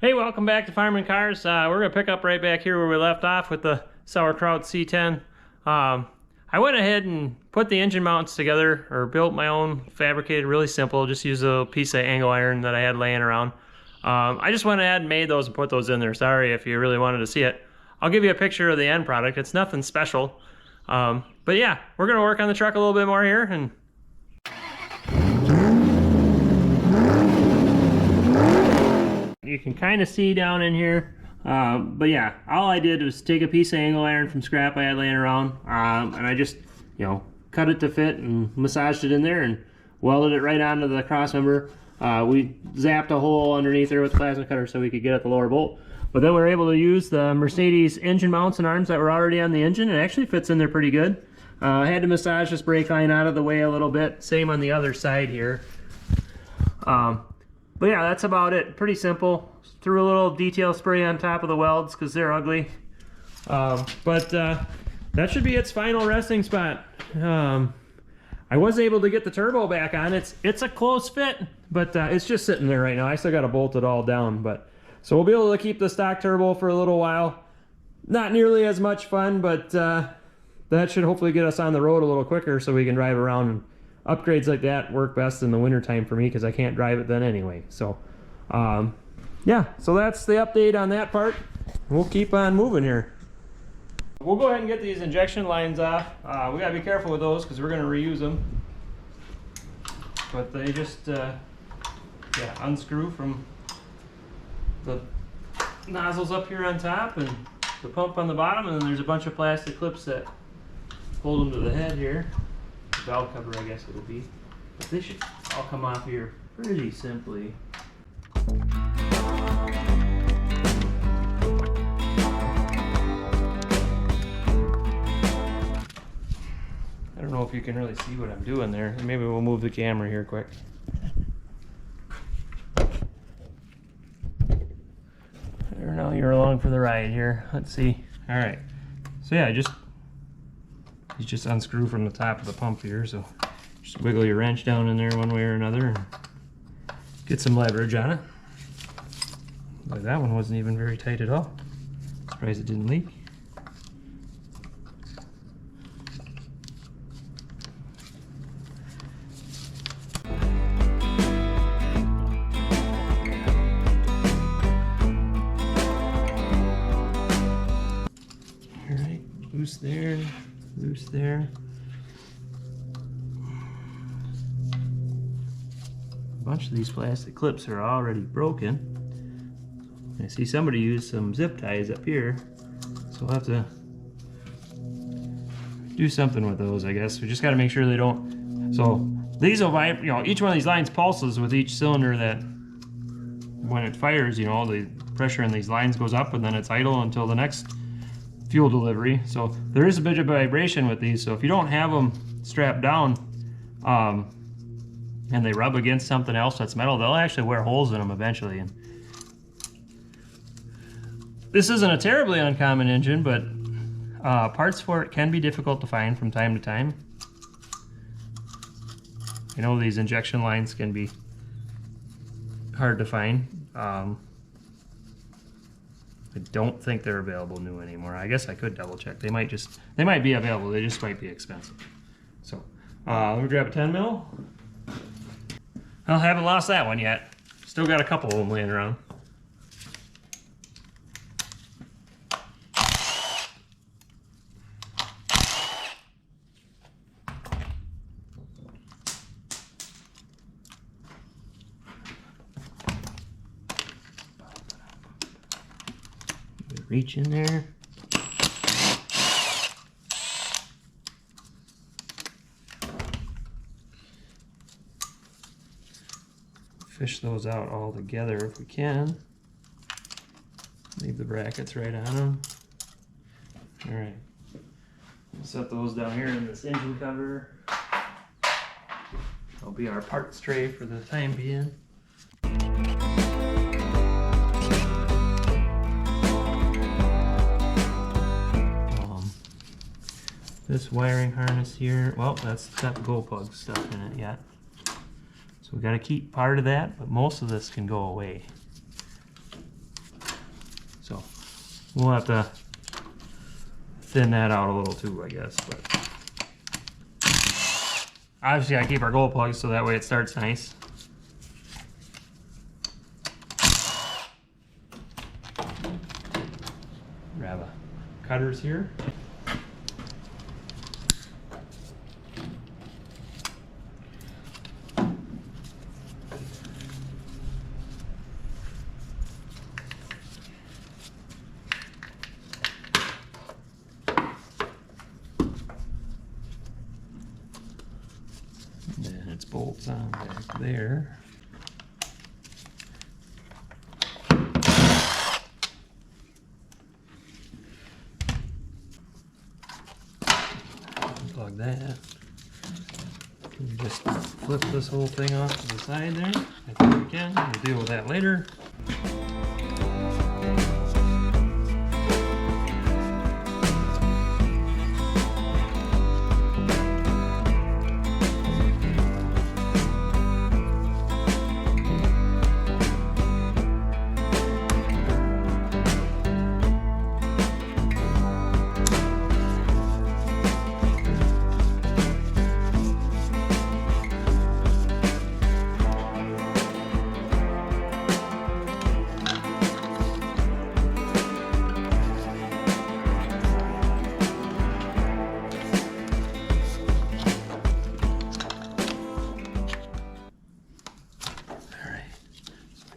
Hey, welcome back to Farming Cars. We're going to pick up right back here where we left off with the SauerkrautC10. I went ahead and put the engine mounts together, or built my own, fabricated, really simple. Just used a piece of angle iron that I had laying around. I just went ahead and made those and put those in there. Sorry if you really wanted to see it. I'll give you a picture of the end product. It's nothing special. But yeah, we're going to work on the truck a little bit more here. And you can kind of see down in here, but yeah, all I did was take a piece of angle iron from scrap I had laying around, and I just, cut it to fit and massaged it in there and welded it right onto the cross member. We zapped a hole underneath there with the plasma cutter so we could get at the lower bolt. But then we were able to use the Mercedes engine mounts and arms that were already on the engine. It actually fits in there pretty good. I had to massage this brake line out of the way a little bit. Same on the other side here. But yeah, that's about it. Pretty simple. Threw a little detail spray on top of the welds because they're ugly. But that should be its final resting spot. I was able to get the turbo back on. It's a close fit, but it's just sitting there right now. I still got to bolt it all down. So we'll be able to keep the stock turbo for a little while. Not nearly as much fun, but that should hopefully get us on the road a little quicker so we can drive around. And upgrades like that work best in the wintertime for me because I can't drive it then anyway. So yeah, so that's the update on that part. We'll keep on moving here. We'll go ahead and get these injection lines off. We gotta be careful with those because we're gonna reuse them. But they just unscrew from the nozzles up here on top and the pump on the bottom, and then there's a bunch of plastic clips that hold them to the head here. Valve cover, I guess it'll be. But they should all come off here pretty simply. I don't know if you can really see what I'm doing there. Maybe we'll move the camera here quick. There, now you're along for the ride here. Let's see. All right. So yeah, you just unscrew from the top of the pump here, so just wiggle your wrench down in there one way or another and get some leverage on it. But that one wasn't even very tight at all. Surprised it didn't leak. All right, loose there. Loose there. A bunch of these plastic clips are already broken. I see somebody used some zip ties up here, so we'll have to do something with those, I guess. We just got to make sure they don't. So these will vibrate. Each one of these lines pulses with each cylinder. That when it fires, the pressure in these lines goes up, and then it's idle until the next fuel delivery. So there is a bit of vibration with these, so if you don't have them strapped down and they rub against something else that's metal, they'll actually wear holes in them eventually. And this isn't a terribly uncommon engine, but parts for it can be difficult to find from time to time. These injection lines can be hard to find. I don't think they're available new anymore. I guess I could double check. They might be available. They just might be expensive. So let me grab a 10 mil. I haven't lost that one yet. Still got a couple of them laying around. Reach in there. Fish those out all together if we can. Leave the brackets right on them. All right. We'll set those down here in this engine cover. That'll be our parts tray for the time being. This wiring harness here, well, that's got the glow plug stuff in it yet. So we got to keep part of that, but most of this can go away. We'll have to thin that out a little too, I guess. But obviously I keep our gold plugs so that way it starts nice. Grab a cutters here. Bolts on back there. Unplug that. And just flip this whole thing off to the side there. I think we can. We'll deal with that later.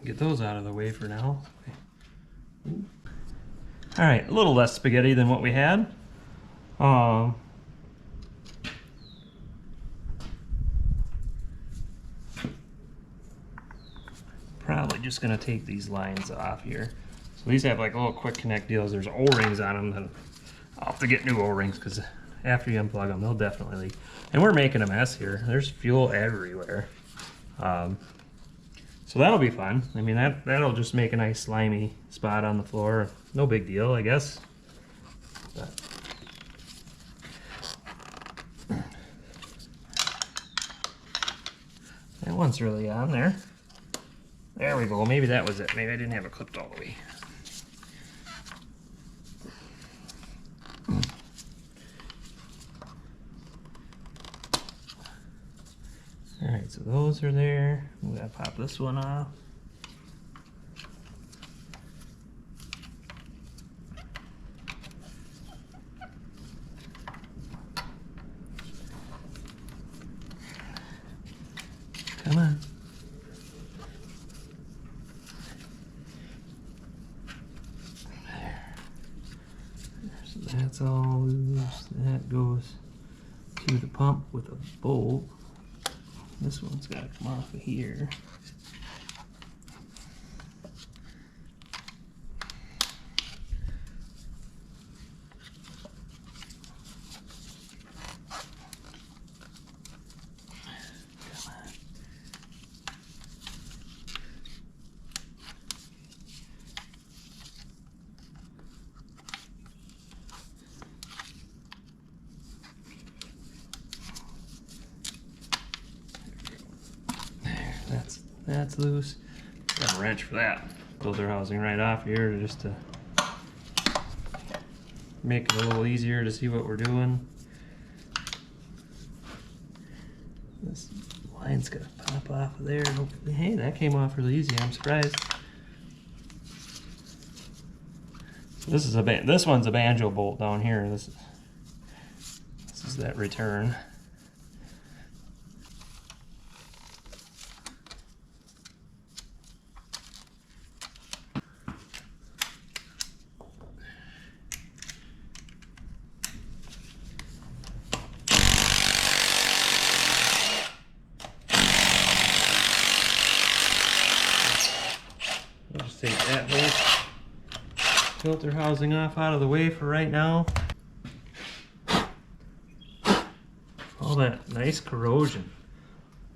Get those out of the way for now. All right, a little less spaghetti than what we had. Probably just gonna take these lines off here. So these have like little quick connect deals. There's O-rings on them. And I'll have to get new O-rings because after you unplug them, they'll definitely leak. And we're making a mess here. There's fuel everywhere. So that'll be fun. I mean, that'll just make a nice slimy spot on the floor. No big deal, I guess. But that one's really on there. There we go. Maybe that was it. Maybe I didn't have it clipped all the way. Alright, so those are there. We gotta pop this one off. Come on. There. So that's all loose. That goes to the pump with a bolt. This one's got to come off of here. Come on. That's loose. Got a wrench for that. Filter housing right off here just to make it a little easier to see what we're doing. This line's gonna pop off of there. Hopefully, hey, that came off really easy. I'm surprised. This is this one's a banjo bolt down here. This is that return. Just take that whole filter housing off out of the way for right now. All that nice corrosion.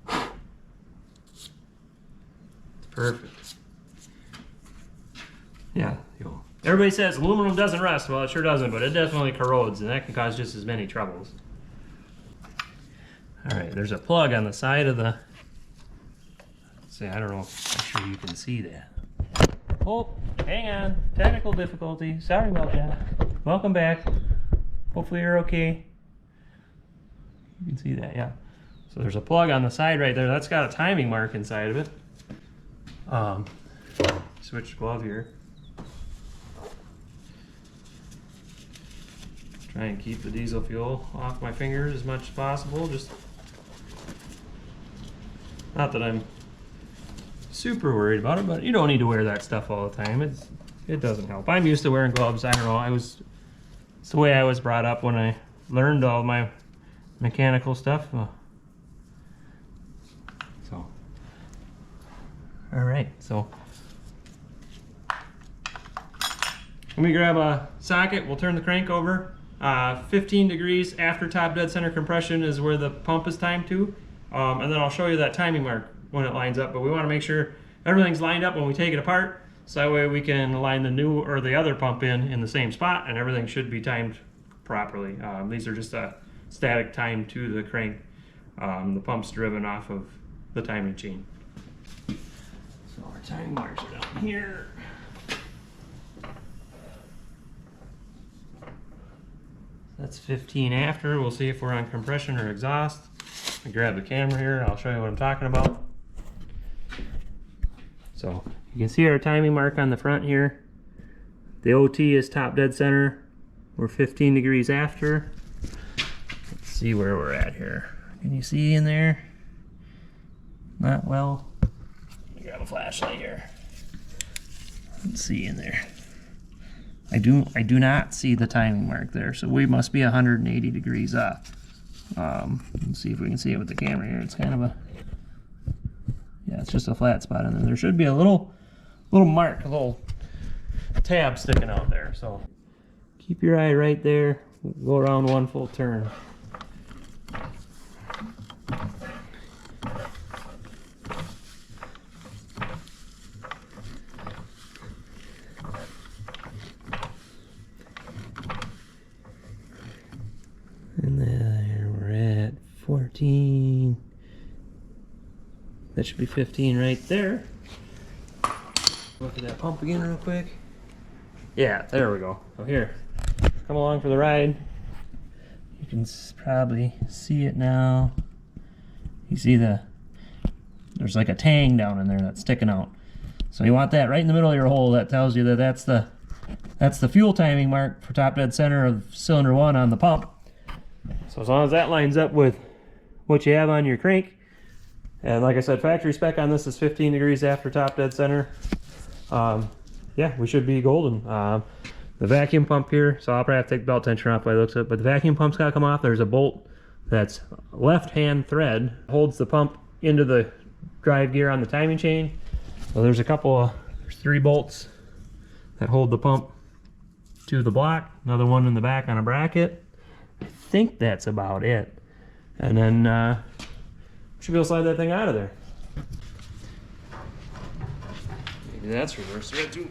It's perfect. Yeah, everybody says aluminum doesn't rust. Well, it sure doesn't, but it definitely corrodes, and that can cause just as many troubles. All right, there's a plug on the side of the. See, I don't know. I'm sure you can see that. Oh, hang on. Technical difficulty. Sorry about that. Welcome back. Hopefully you're okay. You can see that, yeah. So there's a plug on the side right there. That's got a timing mark inside of it. Switch glove here. Try and keep the diesel fuel off my fingers as much as possible. Just not that I'm super worried about it, but you don't need to wear that stuff all the time. It doesn't help. I'm used to wearing gloves. I don't know. It's the way I was brought up when I learned all my mechanical stuff. So, all right. So, let me grab a socket. We'll turn the crank over. 15 degrees after top dead center compression is where the pump is timed to. And then I'll show you that timing mark when it lines up. But we want to make sure everything's lined up when we take it apart. So that way we can line the new or the other pump in the same spot, and everything should be timed properly. These are just a static time to the crank. The pump's driven off of the timing chain. So our timing marks are down here. That's 15 after. We'll see if we're on compression or exhaust. I grab the camera here and I'll show you what I'm talking about. So you can see our timing mark on the front here. The OT is top dead center. We're 15 degrees after. Let's see where we're at here. Can you see in there? Not well. Let me grab a flashlight here. Let's see in there. I do not see the timing mark there, so we must be 180 degrees off. Let's see if we can see it with the camera here. It's kind of a, yeah, it's just a flat spot in there. There should be a little mark, a little tab sticking out there. So keep your eye right there. We'll go around one full turn. And there we're at 14. That should be 15 right there. Look at that pump again real quick. Yeah, there we go. So here, come along for the ride. You can probably see it now. You see there's like a tang down in there that's sticking out. So you want that right in the middle of your hole. That tells you that that's the fuel timing mark for top dead center of cylinder 1 on the pump. So as long as that lines up with what you have on your crank, and like I said, factory spec on this is 15 degrees after top dead center. Yeah, we should be golden. The vacuum pump here, so I'll probably have to take the belt tensioner off by the looks of it, but the vacuum pump's got to come off. There's a bolt that's left-hand thread, holds the pump into the drive gear on the timing chain. So there's there's 3 bolts that hold the pump to the block, another one in the back on a bracket. I think that's about it. And then should be able to slide that thing out of there. Maybe that's reversed thread too.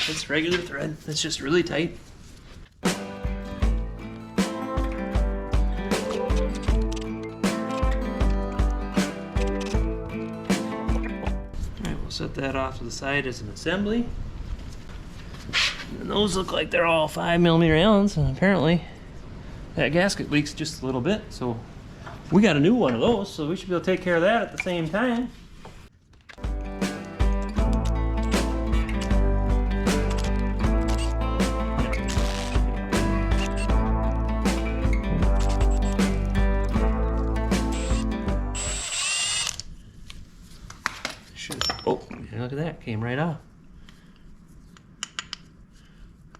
It's regular thread. It's just really tight. Alright, we'll set that off to the side as an assembly. And those look like they're all 5mm Allens, and apparently that gasket leaks just a little bit, so we got a new one of those, so we should be able to take care of that at the same time. Oh, look at that, came right off.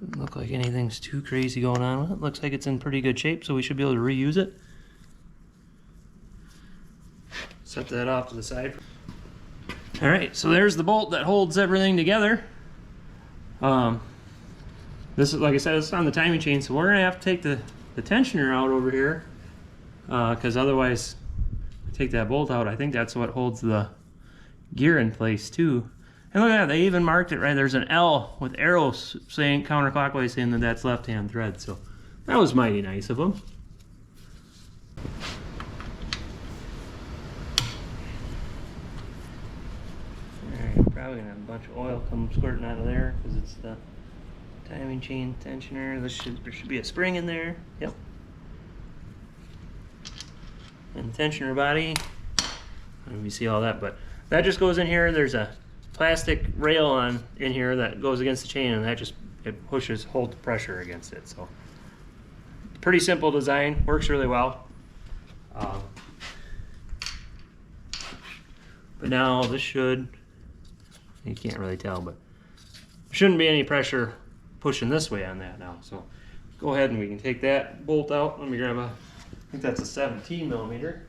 Doesn't look like anything's too crazy going on with it. Looks like it's in pretty good shape, so we should be able to reuse it. Set that off to the side. Alright, so there's the bolt that holds everything together. This is, like I said, it's on the timing chain, so we're going to have to take the tensioner out over here, because otherwise, take that bolt out. I think that's what holds the gear in place too. And look at that, they even marked it right. There's an L with arrows saying counterclockwise, saying that that's left-hand thread. So that was mighty nice of them. probably gonna have a bunch of oil come squirting out of there because it's the timing chain tensioner. There should be a spring in there. Yep. And the tensioner body. I don't know if you see all that, but that just goes in here. There's a plastic rail in here that goes against the chain, and that just holds pressure against it. So pretty simple design, works really well. But now this should, you can't really tell, but there shouldn't be any pressure pushing this way on that now. So go ahead and we can take that bolt out. Let me grab I think that's a 17 millimeter.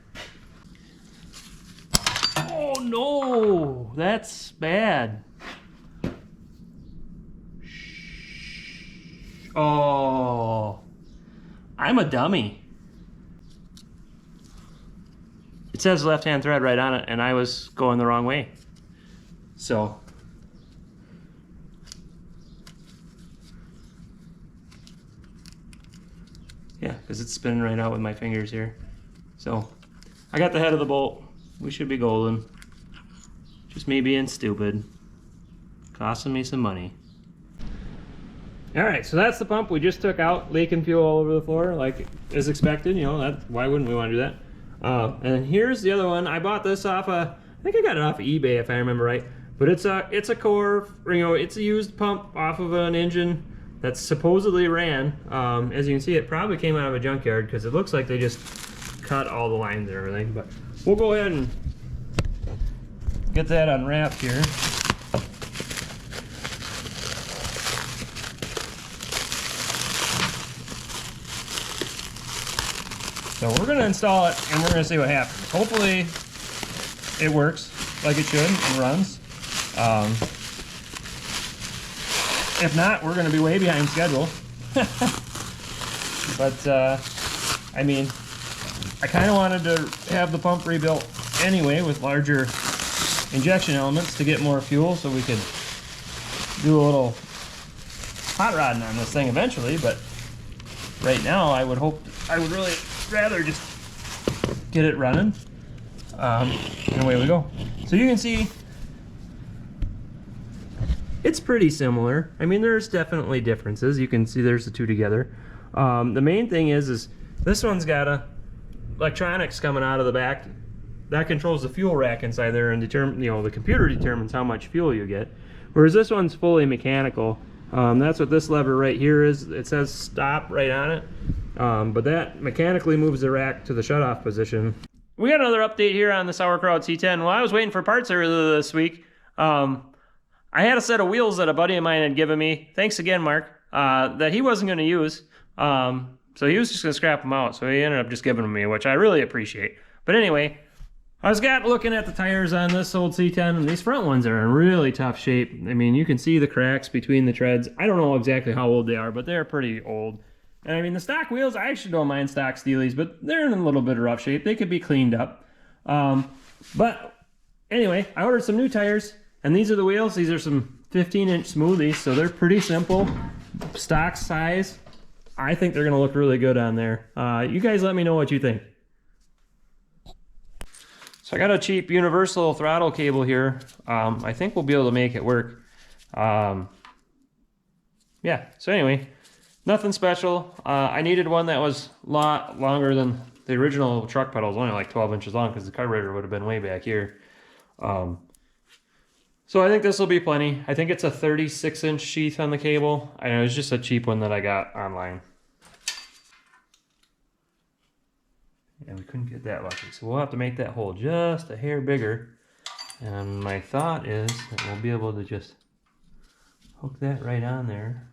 Oh no, that's bad. Oh, I'm a dummy. It says left-hand thread right on it, and I was going the wrong way. So, yeah, because it's spinning right out with my fingers here. So, I got the head of the bolt. We should be golden. Just me being stupid. Costing me some money. Alright, so that's the pump we just took out, leaking fuel all over the floor, like as expected. You know, why wouldn't we want to do that? And here's the other one. I bought this off I think I got it off of eBay if I remember right. But it's a core, you know, it's a used pump off of an engine that supposedly ran. As you can see, it probably came out of a junkyard because it looks like they just cut all the lines and everything. But we'll go ahead and get that unwrapped here. So we're going to install it and we're going to see what happens. Hopefully it works like it should and runs. If not, we're going to be way behind schedule. But I mean, I kind of wanted to have the pump rebuilt anyway with larger injection elements to get more fuel so we could do a little hot rodding on this thing eventually. But right now I would really rather just get it running, and away we go. So you can see it's pretty similar. I mean, there's definitely differences. You can see there's the two together. The main thing is this one's got electronics coming out of the back that controls the fuel rack inside there, and the computer determines how much fuel you get. Whereas this one's fully mechanical. That's what this lever right here is. It says stop right on it. But that mechanically moves the rack to the shutoff position. We got another update here on the Sauerkraut C10. While I was waiting for parts earlier this week, I had a set of wheels that a buddy of mine had given me. Thanks again, Mark. That he wasn't going to use. So he was just going to scrap them out. So he ended up just giving them me, which I really appreciate. But anyway, I was looking at the tires on this old C10, and these front ones are in really tough shape. I mean, you can see the cracks between the treads. I don't know exactly how old they are, but they're pretty old. And I mean, the stock wheels, I actually don't mind stock Steelies, but they're in a little bit of rough shape. They could be cleaned up. But anyway, I ordered some new tires, and these are the wheels. These are some 15-inch smoothies, so they're pretty simple. Stock size. I think they're going to look really good on there. You guys let me know what you think. So I got a cheap universal throttle cable here. I think we'll be able to make it work. Yeah, so anyway. Nothing special. I needed one that was a lot longer than the original truck pedal. It was only like 12 inches long because the carburetor would have been way back here. So I think this will be plenty. I think it's a 36-inch sheath on the cable. I know it's just a cheap one that I got online. And we couldn't get that lucky. So we'll have to make that hole just a hair bigger. And my thought is that we'll be able to just hook that right on there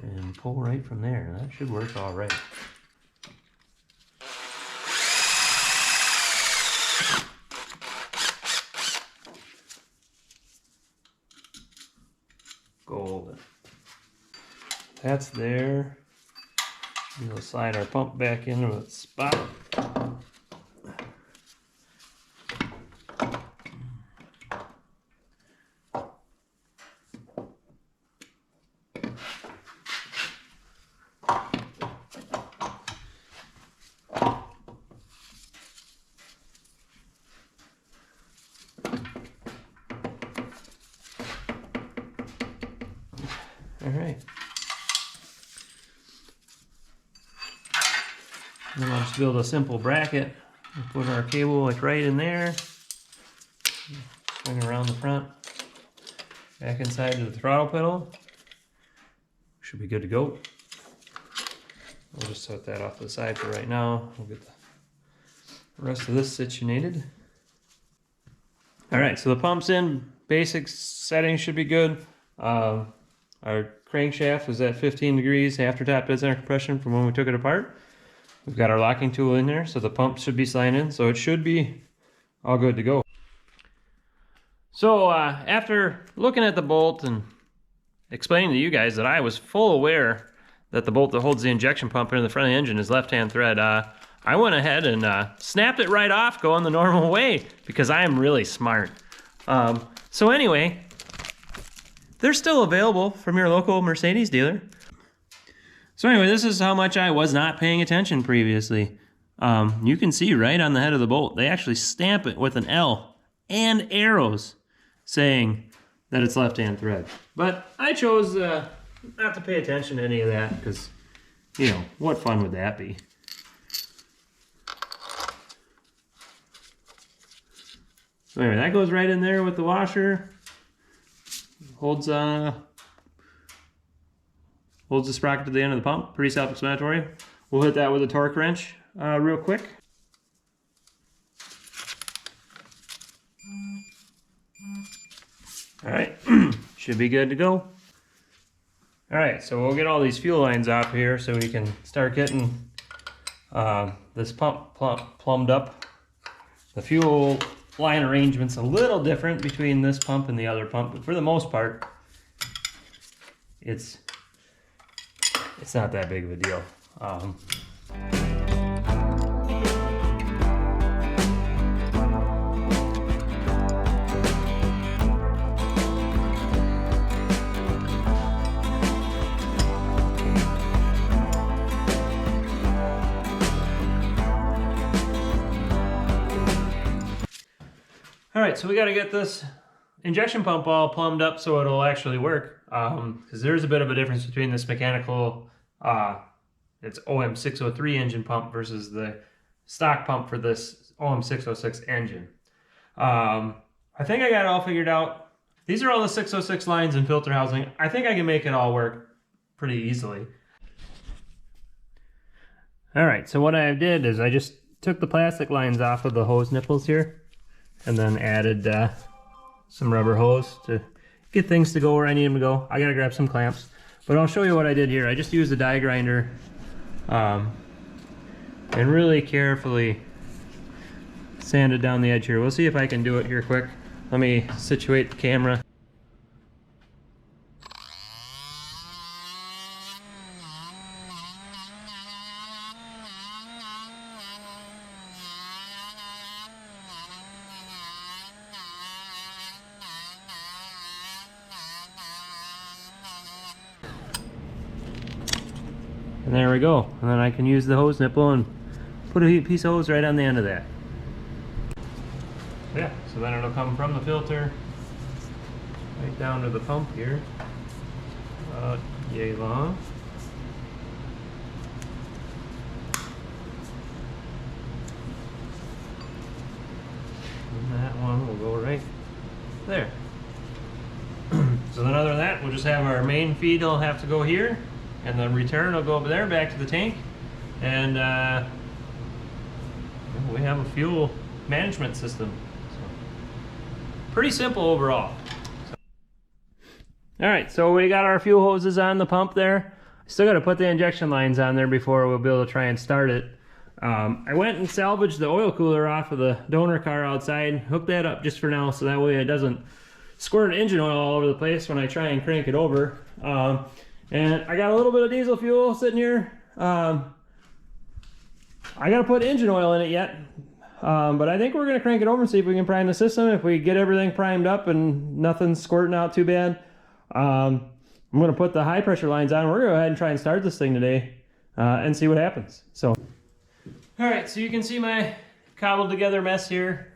and pull right from there. That should work all right. Golden. That's there. We'll slide our pump back into its spot. All right. And then I'll just build a simple bracket. We'll put our cable like right in there. Swing around the front. Back inside to the throttle pedal. Should be good to go. We'll just set that off to the side for right now. We'll get the rest of this situated. All right, so the pump's in. Basic settings should be good. Our crankshaft is at 15 degrees after top dead center compression from when we took it apart. We've got our locking tool in there, so the pump should be sliding in, so it should be all good to go. So after looking at the bolt and explaining to you guys that I was full aware that the bolt that holds the injection pump into the front of the engine is left-hand thread, I went ahead and snapped it right off going the normal way because I am really smart. So anyway, they're still available from your local Mercedes dealer. So anyway, this is how much I was not paying attention previously. You can see right on the head of the bolt, they actually stamp it with an L and arrows saying that it's left-hand thread. But I chose not to pay attention to any of that because, you know, what fun would that be? So anyway, that goes right in there with the washer. Holds the sprocket to the end of the pump. Pretty self-explanatory. We'll hit that with a torque wrench real quick. All right, should be good to go. All right, so we'll get all these fuel lines off here so we can start getting this pump plumbed up. The fuel line arrangement's a little different between this pump and the other pump, but for the most part, it's not that big of a deal. All right, so we got to get this injection pump all plumbed up so it'll actually work. Because there's a bit of a difference between this mechanical, it's OM603 engine pump versus the stock pump for this OM606 engine. I think I got it all figured out. These are all the 606 lines and filter housing. I think I can make it all work pretty easily. All right, so what I did is I just took the plastic lines off of the hose nipples here and then added some rubber hose to get things to go where I need them to go. I gotta grab some clamps, but I'll show you what I did here. I just used a die grinder and really carefully sanded down the edge here. We'll see if I can do it here quick. Let me situate the camera. And there we go. And then I can use the hose nipple and put a piece of hose right on the end of that. Yeah, so then it'll come from the filter right down to the pump here. About yay long. And that one will go right there. So then other than that, we'll just have our main feed will have to go here. And the return will go over there back to the tank, and we have a fuel management system. So, pretty simple overall. All right, so we got our fuel hoses on the pump there. Still got to put the injection lines on there before we'll be able to try and start it. I went and salvaged the oil cooler off of the donor car outside, hooked that up just for now so that way it doesn't squirt engine oil all over the place when I try and crank it over. And I got a little bit of diesel fuel sitting here. I gotta put engine oil in it yet. But I think we're gonna crank it over and see if we can prime the system. If we get everything primed up and nothing's squirting out too bad, I'm gonna put the high pressure lines on. We're gonna go ahead and try and start this thing today and see what happens. So, all right, so you can see my cobbled together mess here.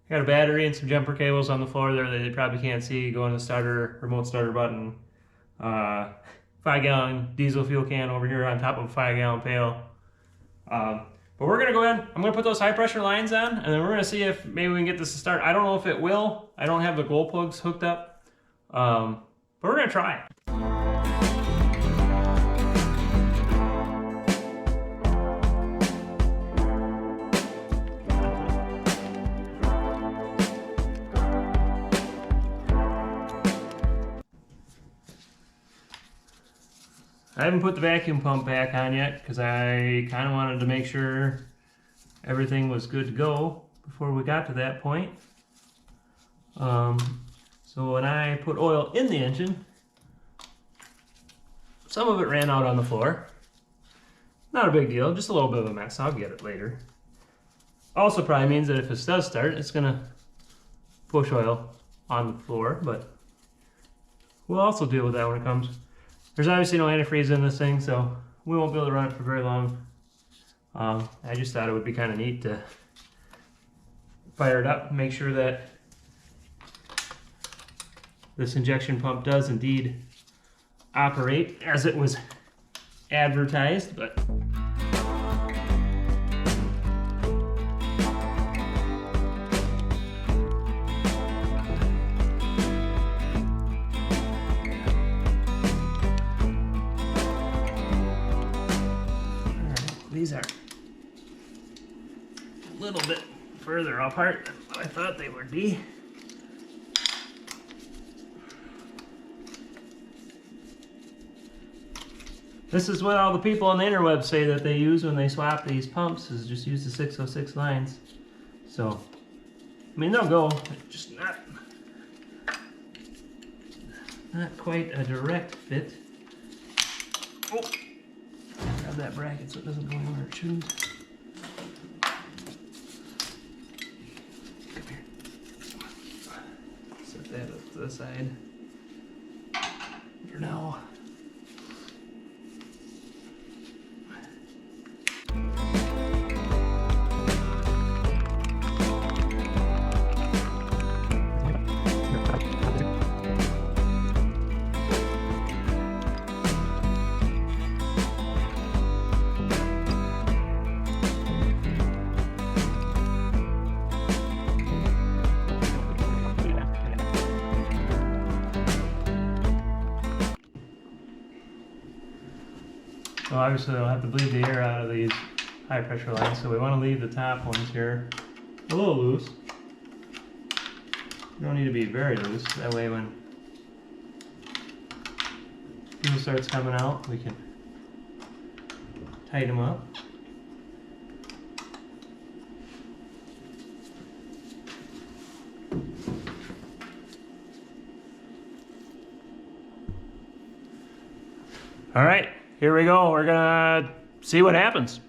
Got a battery and some jumper cables on the floor there that you probably can't see. Go on the starter, remote starter button. 5-gallon diesel fuel can over here on top of a 5-gallon pail. But we're gonna go ahead, I'm gonna put those high pressure lines on, and then we're gonna see if maybe we can get this to start. I don't know if it will. I don't have the glow plugs hooked up. But we're gonna try. I haven't put the vacuum pump back on yet because I kind of wanted to make sure everything was good to go before we got to that point. So when I put oil in the engine, some of it ran out on the floor. Not a big deal, just a little bit of a mess. I'll get it later. Also probably means that if this does start, it's gonna push oil on the floor, but we'll also deal with that when it comes. There's obviously no antifreeze in this thing, so we won't be able to run it for very long. I just thought it would be kind of neat to fire it up and make sure that this injection pump does indeed operate as it was advertised, but these are a little bit further apart than what I thought they would be. This is what all the people on the interweb say that they use when they swap these pumps, is just use the 606 lines. So, I mean, they'll go, just not quite a direct fit. Oh. Grab that bracket so it doesn't go anywhere it shouldn't. Come here. Set that up to the side for now. So obviously I'll have to bleed the air out of these high pressure lines, so we want to leave the top ones here a little loose. You don't need to be very loose, that way when fuel starts coming out we can tighten them up. All right. Here we go, we're gonna see what happens.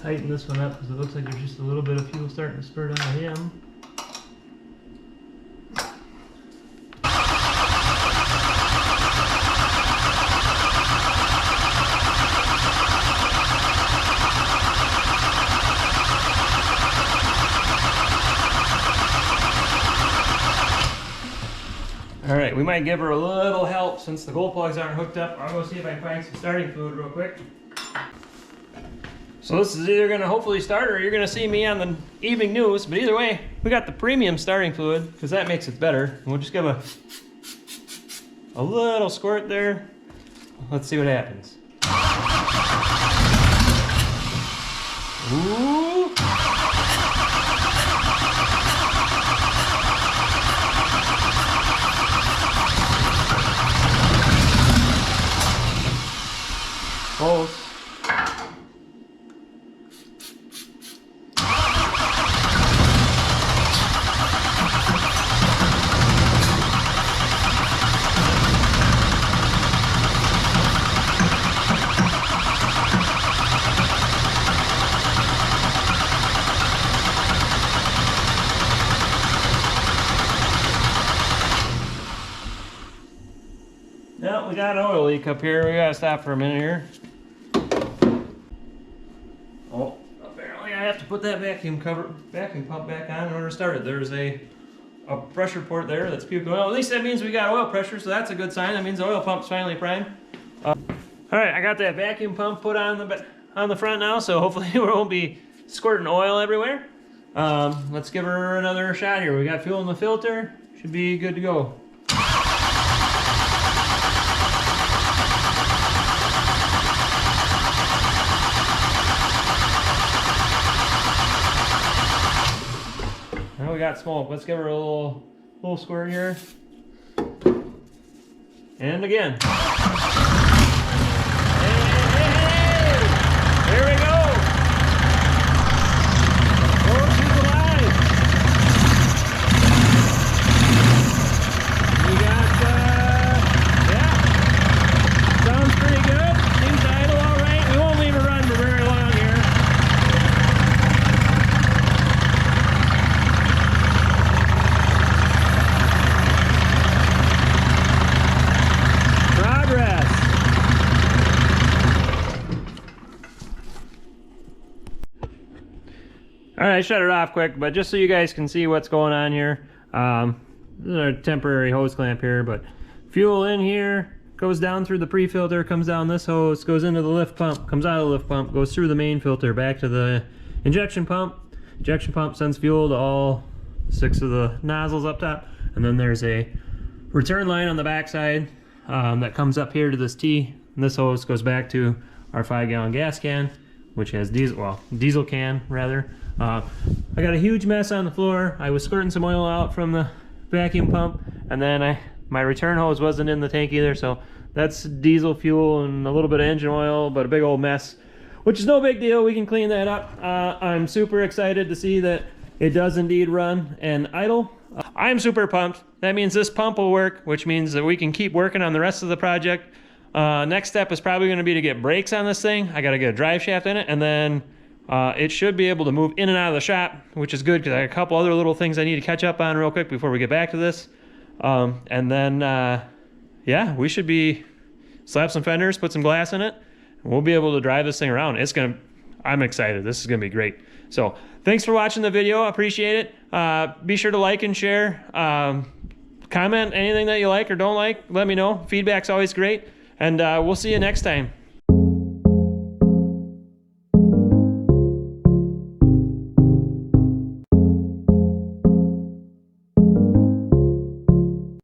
Tighten this one up because it looks like there's just a little bit of fuel starting to spurt out of him. All right, we might give her a little help since the glow plugs aren't hooked up. I'll go see if I can find some starting fluid real quick. So this is either gonna hopefully start or you're gonna see me on the evening news, but either way, we got the premium starting fluid because that makes it better. And we'll just give a little squirt there. Let's see what happens. Ooh. Close. leak up here. We gotta stop for a minute here. Oh, apparently I have to put that vacuum pump back on in order to start it. There's a pressure port there that's puking oil. At least that means we got oil pressure, so that's a good sign. That means the oil pump's finally primed. All right, I got that vacuum pump put on the front now, so hopefully we won't be squirting oil everywhere. Let's give her another shot here. We got fuel in the filter. Should be good to go. Now we got smoke. Let's give her a little squirt here. And again. Here we go. Oh, she's alive. We got, yeah. Sounds pretty good. Seems idle all right. We won't leave her run for very long here. Progress. All right, shut it off quick, but just so you guys can see what's going on here. This is our temporary hose clamp here, but fuel in here, goes down through the pre-filter, comes down this hose, goes into the lift pump, comes out of the lift pump, goes through the main filter, back to the injection pump. Injection pump sends fuel to all 6 of the nozzles up top, and then there's a return line on the back side that comes up here to this T, and this hose goes back to our 5-gallon gas can, which has diesel can rather. I got a huge mess on the floor. I was squirting some oil out from the vacuum pump, and then my return hose wasn't in the tank either, so that's diesel fuel and a little bit of engine oil, but a big old mess, which is no big deal. We can clean that up. I'm super excited to see that it does indeed run and idle. I'm super pumped. That means this pump will work, which means that we can keep working on the rest of the project. Next step is probably going to be to get brakes on this thing. I got to get a drive shaft in it, and then it should be able to move in and out of the shop, which is good because I got a couple other little things I need to catch up on real quick before we get back to this. And then, yeah, we should be slap some fenders, put some glass in it, and we'll be able to drive this thing around. I'm excited. This is gonna be great. So thanks for watching the video. I appreciate it. Be sure to like and share. Comment anything that you like or don't like. Let me know. Feedback's always great. And we'll see you next time.